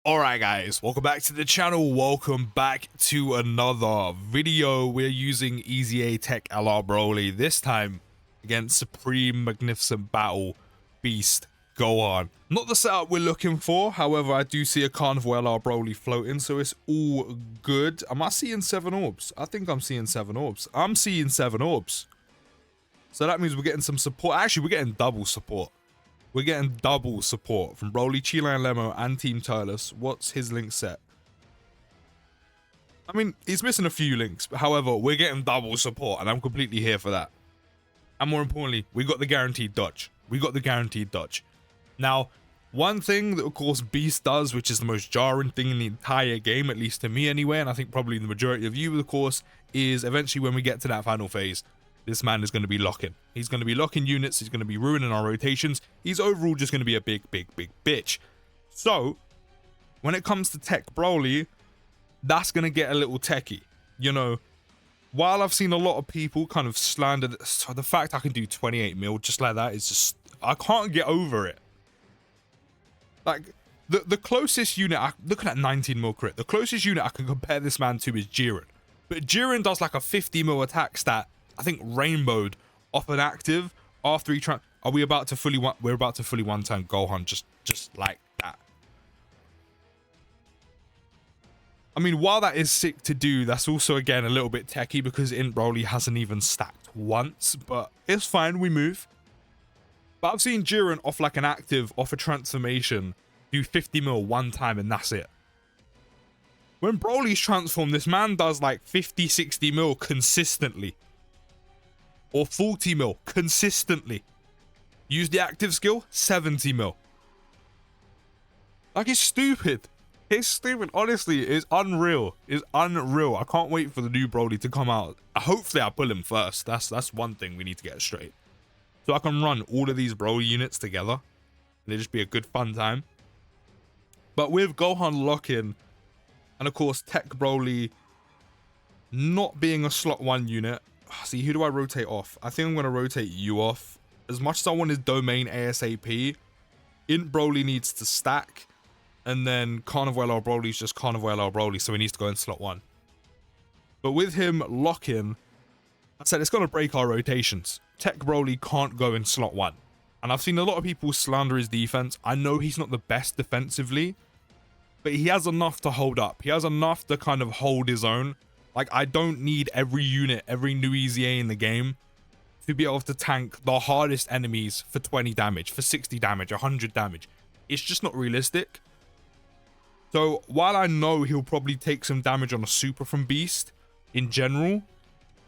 Alright guys, welcome back to the channel, welcome back to another video. We're using EZA TEQ LR BROLY, this time against Supreme Magnificent Battle Beast Gohan. Not the setup we're looking for, however I do see a Carnival LR BROLY floating, so it's all good. Am I seeing 7 orbs? I think I'm seeing 7 orbs. I'm seeing 7 orbs. So that means we're getting some support. Actually, we're getting double support. We're getting double support from BROLY, Chile and Lemo, and Team Turles. What's his link set? I mean, he's missing a few links. But however, we're getting double support, and I'm completely here for that. And more importantly, we got the guaranteed dodge. We got the guaranteed dodge. Now, one thing that, of course, Beast does, which is the most jarring thing in the entire game, at least to me anyway, and I think probably the majority of you, of course, is eventually when we get to that final phase, this man is going to be locking. He's going to be locking units. He's going to be ruining our rotations. He's overall just going to be a big bitch. So, when it comes to tech BROLY, that's going to get a little techie. You know, while I've seen a lot of people kind of slander the fact I can do 28 mil just like that is just, I can't get over it. Like, the closest unit, looking at 19 mil crit, the closest unit I can compare this man to is Jiren. But Jiren does like a 50 mil attack stat, I think rainbowed off an active after he are we about to fully we're about to fully one-time Gohan just like that. I mean, while that is sick to do, that's also again a little bit techie because Int BROLY hasn't even stacked once, but it's fine, we move. But I've seen Jiren off like an active, off a transformation, do 50 mil one time and that's it. When BROLY's transformed, this man does like 50, 60 mil consistently. Or 40 mil consistently. Use the active skill, 70 mil. Like, it's stupid. It's stupid. Honestly, it's unreal. It's unreal. I can't wait for the new BROLY to come out. Hopefully I pull him first. That's one thing we need to get straight. So I can run all of these BROLY units together. And it'll just be a good fun time. But with Gohan lock-in, and of course tech BROLY not being a slot 1 unit, see, who do I rotate off? I think I'm going to rotate you off. As much as I want his domain ASAP, Int BROLY needs to stack. And then Carnival LR BROLY is just Carnival LR BROLY, so he needs to go in slot 1. But with him lock-in, I said it's going to break our rotations. Tech BROLY can't go in slot 1. And I've seen a lot of people slander his defense. I know he's not the best defensively, but he has enough to hold up. He has enough to kind of hold his own. Like, I don't need every unit, every new EZA in the game to be able to tank the hardest enemies for 20 damage, for 60 damage, 100 damage. It's just not realistic. So, while I know he'll probably take some damage on a super from Beast, in general,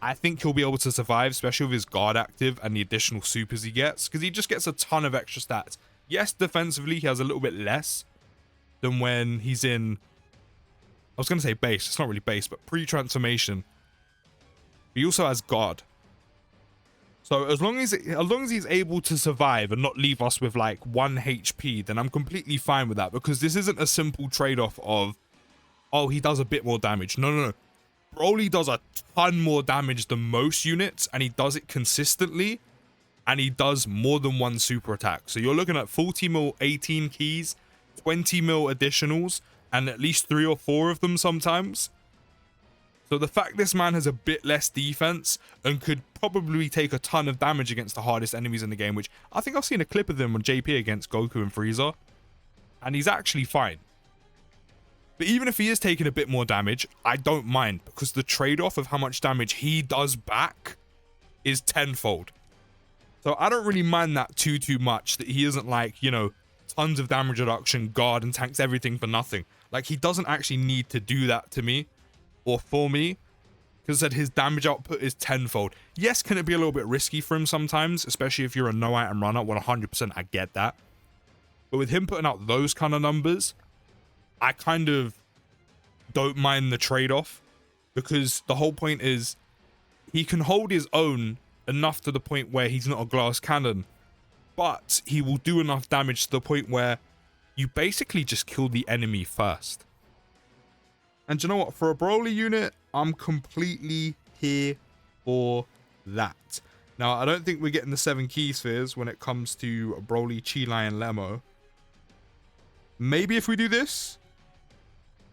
I think he'll be able to survive, especially with his guard active and the additional supers he gets, because he just gets a ton of extra stats. Yes, defensively, he has a little bit less than when he's in, I was going to say base, it's not really base, but pre-transformation. He also has guard. So as long as he's able to survive and not leave us with like 1 HP, then I'm completely fine with that, because this isn't a simple trade-off of, oh, he does a bit more damage. No. BROLY does a ton more damage than most units, and he does it consistently, and he does more than 1 super attack. So you're looking at 40 mil 18 keys, 20 mil additionals, and at least 3 or 4 of them sometimes. So the fact this man has a bit less defense and could probably take a ton of damage against the hardest enemies in the game, which I think I've seen a clip of them on JP against Goku and Frieza, and he's actually fine. But even if he is taking a bit more damage, I don't mind, because the trade-off of how much damage he does back is tenfold. So I don't really mind that too much, that he isn't like, you know, tons of damage reduction, guard, and tanks everything for nothing. Like, he doesn't actually need to do that to me, or for me, because I said his damage output is tenfold. Yes, can it be a little bit risky for him sometimes, especially if you're a no item runner? 100% I get that. But with him putting out those kind of numbers, I kind of don't mind the trade-off, because the whole point is he can hold his own enough to the point where he's not a glass cannon, but he will do enough damage to the point where you basically just kill the enemy first. And you know what? For a BROLY unit, I'm completely here for that. Now, I don't think we're getting the 7 key spheres when it comes to BROLY, Chile, and Lemo. Maybe if we do this,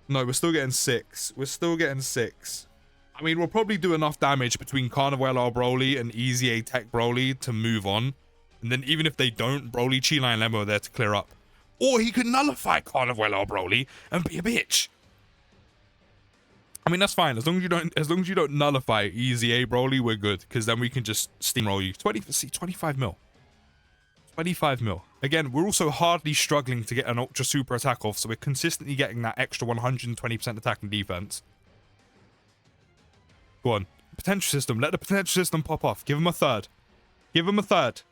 No, we're still getting 6. We're still getting 6. I mean, we'll probably do enough damage between Carnival BROLY and EZA TEQ BROLY to move on. And then even if they don't, BROLY, Chi-Line, and Lembo are there to clear up. Or he could nullify Carnival BROLY and be a bitch. I mean, that's fine. As long as you don't nullify EZA BROLY, we're good. Because then we can just steamroll you. 25 mil. 25 mil. Again, we're also hardly struggling to get an ultra super attack off, so we're consistently getting that extra 120% attack and defense. Go on. Potential system. Let the potential system pop off. Give him a third. Give him a third.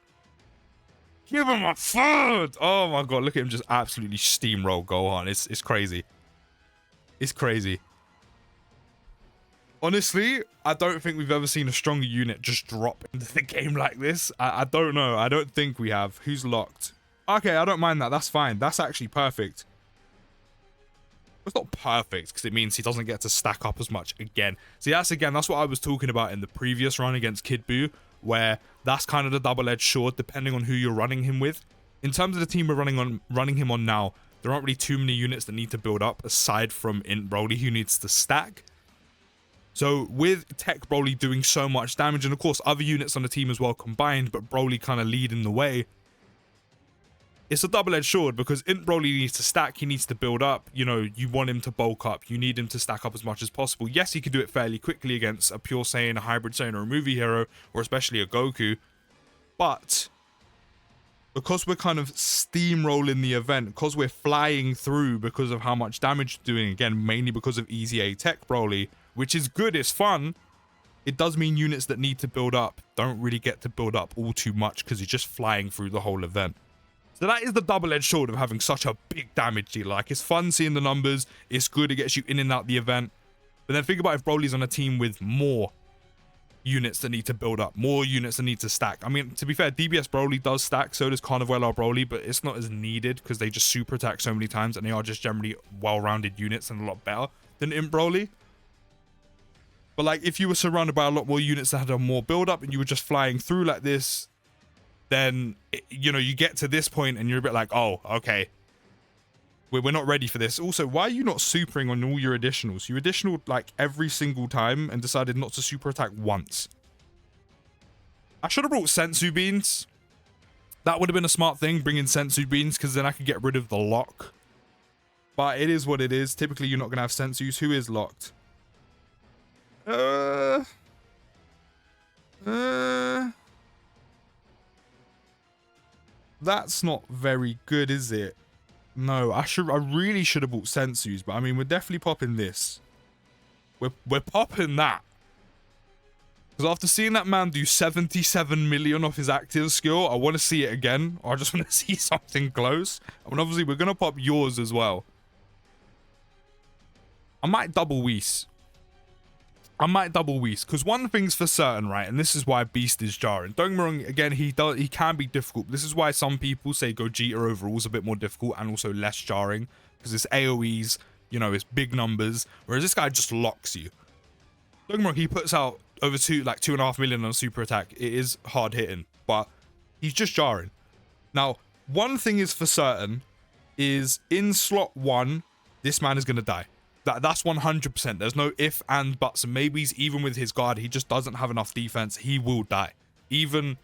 Give him a third! Oh my god, look at him just absolutely steamroll Gohan. It's crazy. It's crazy. Honestly, I don't think we've ever seen a stronger unit just drop into the game like this. I don't know. I don't think we have. Who's locked? Okay, I don't mind that. That's fine. That's actually perfect. It's not perfect because it means he doesn't get to stack up as much again. See, that's what I was talking about in the previous run against Kid Buu, where that's kind of the double-edged sword depending on who you're running him with. In terms of the team we're running him on now, there aren't really too many units that need to build up aside from Int BROLY who needs to stack. So with TEQ BROLY doing so much damage, and of course other units on the team as well combined, but BROLY kind of leading the way, it's a double-edged sword because Int BROLY needs to stack, he needs to build up, you know, you want him to bulk up, you need him to stack up as much as possible. Yes, he could do it fairly quickly against a pure Saiyan, a hybrid Saiyan, or a movie hero, or especially a Goku, but because we're kind of steamrolling the event, because we're flying through because of how much damage you're doing, again, mainly because of EZA TEQ BROLY, which is good, it's fun, it does mean units that need to build up don't really get to build up all too much because you're just flying through the whole event. So that is the double-edged sword of having such a big damage dealer. Like, it's fun seeing the numbers, it's good, it gets you in and out the event. But then think about if Broly's on a team with more units that need to build up, more units that need to stack. I mean, to be fair, DBS BROLY does stack, so does Carnival BROLY, but it's not as needed because they just super attack so many times and they are just generally well-rounded units and a lot better than Int BROLY. But like, if you were surrounded by a lot more units that had a more build-up and you were just flying through like this, then, you know, you get to this point and you're a bit like, oh, okay, we're not ready for this. Also, why are you not supering on all your additionals? You additional like every single time and decided not to super attack once. I should have brought Sensu Beans. That would have been a smart thing, bringing Sensu Beans, because then I could get rid of the lock. But it is what it is. Typically, you're not going to have Sensus. Who is locked? That's not very good, is it? No, I really should have bought Sensus, but I mean, we're definitely popping this. We're popping that. Because after seeing that man do 77 million off his active skill, I want to see it again. Or I just want to see something close. And obviously, we're going to pop yours as well. I might double Whis. Because one thing's for certain, right? And this is why Beast is jarring. Don't get me wrong, again, he can be difficult. This is why some people say Gogeta overall is a bit more difficult and also less jarring. Because it's AoEs, you know, it's big numbers. Whereas this guy just locks you. Don't get me wrong, he puts out over 2.5 million on super attack. It is hard hitting, but he's just jarring. Now, one thing is for certain, is in slot 1, this man is going to die. That's 100%. There's no if and buts and maybes. Even with his guard, he just doesn't have enough defense. He will die. Even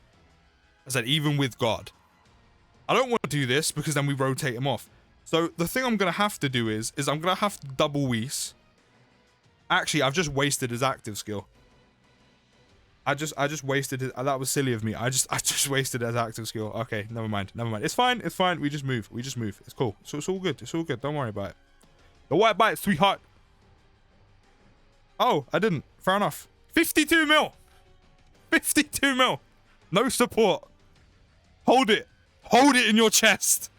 with guard. I don't want to do this because then we rotate him off. So the thing I'm going to have to do is I'm going to have to double Whis. Actually, I've just wasted his active skill. I just wasted his... That was silly of me. I just wasted his active skill. Okay, never mind. It's fine. We just move. It's cool. So it's all good. Don't worry about it. The white bite, sweetheart. Oh, I didn't. Fair enough. 52 mil. 52 mil. No support. Hold it. Hold it in your chest.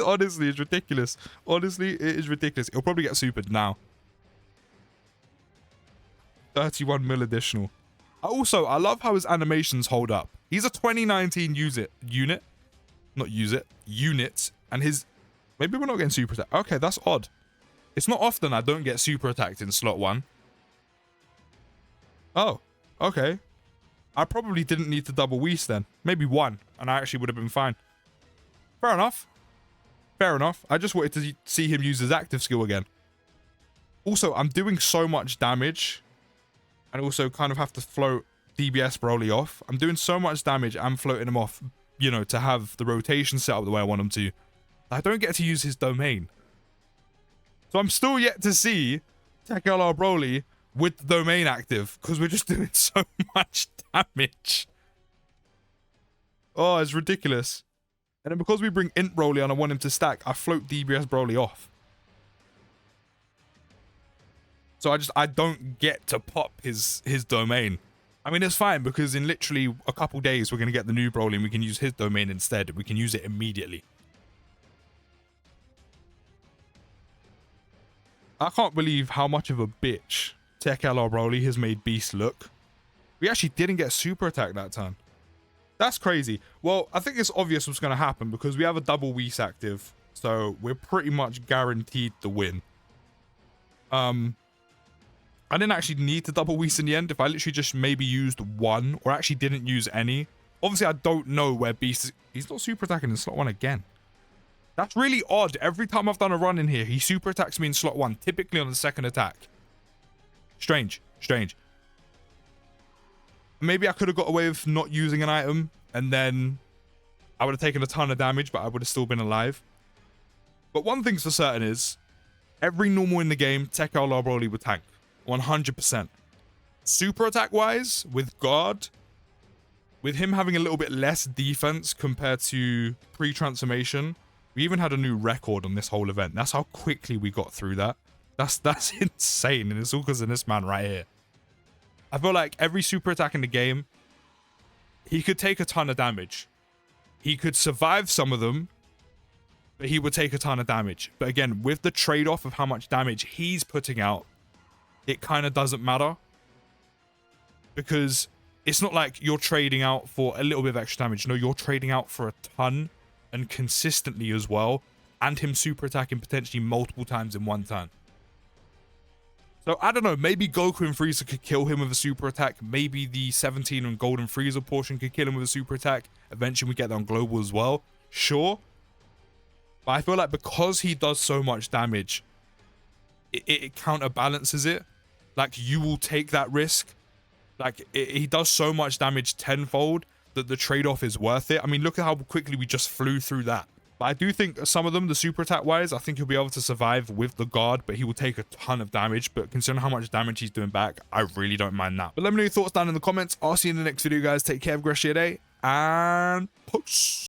Honestly, it's ridiculous. Honestly, it is ridiculous. It'll probably get supered now. 31 mil additional. I love how his animations hold up. He's a 2019 unit. And his... Maybe we're not getting super attacked. Okay, that's odd. It's not often I don't get super attacked in slot 1. Oh, okay. I probably didn't need to double Whis then. Maybe 1, and I actually would have been fine. Fair enough. Fair enough. I just wanted to see him use his active skill again. Also, I'm doing so much damage. And also kind of have to float DBS Broly off. I'm doing so much damage and floating him off, you know, to have the rotation set up the way I want him to. I don't get to use his domain. So I'm still yet to see TEQ LR Broly with the domain active, because we're just doing so much damage. Oh, it's ridiculous. And then because we bring Int Broly and I want him to stack, I float DBS Broly off. So I don't get to pop his domain. I mean, it's fine, because in literally a couple days, we're going to get the new Broly and we can use his domain instead. We can use it immediately. I can't believe how much of a bitch TEQ LR Broly has made Beast look. We actually didn't get super attack that time. That's crazy. Well, I think it's obvious what's going to happen, because we have a double Whis active. So we're pretty much guaranteed to win. I didn't actually need to double Whis in the end. If I literally just maybe used one, or actually didn't use any. Obviously, I don't know where Beast is. He's not super attacking in slot 1 again. That's really odd. Every time I've done a run in here, he super attacks me in slot 1, typically on the second attack. Strange. Strange. Maybe I could have got away with not using an item, and then I would have taken a ton of damage, but I would have still been alive. But one thing's for certain is, every normal in the game, TEQ LR Broly would tank. 100%. Super attack wise, with guard, with him having a little bit less defense compared to pre-transformation, we even had a new record on this whole event. That's how quickly we got through that. That's insane, and it's all because of this man right here. I feel like every super attack in the game, he could take a ton of damage. He could survive some of them, but he would take a ton of damage. But again, with the trade-off of how much damage he's putting out, it kind of doesn't matter, because it's not like you're trading out for a little bit of extra damage. No, you're trading out for a ton and consistently as well, and him super attacking potentially multiple times in one turn. So I don't know, maybe Goku and Frieza could kill him with a super attack. Maybe the 17 and Golden Frieza portion could kill him with a super attack. Eventually we get that on Global as well. Sure. But I feel like because he does so much damage, it counterbalances it. Like, you will take that risk. Like, he does so much damage tenfold that the trade-off is worth it. I mean, look at how quickly we just flew through that. But I do think some of them, the super attack wise, I think he'll be able to survive with the guard, but he will take a ton of damage. But considering how much damage he's doing back, I really don't mind that. But let me know your thoughts down in the comments. I'll see you in the next video, guys. Take care, have a great day, and peace.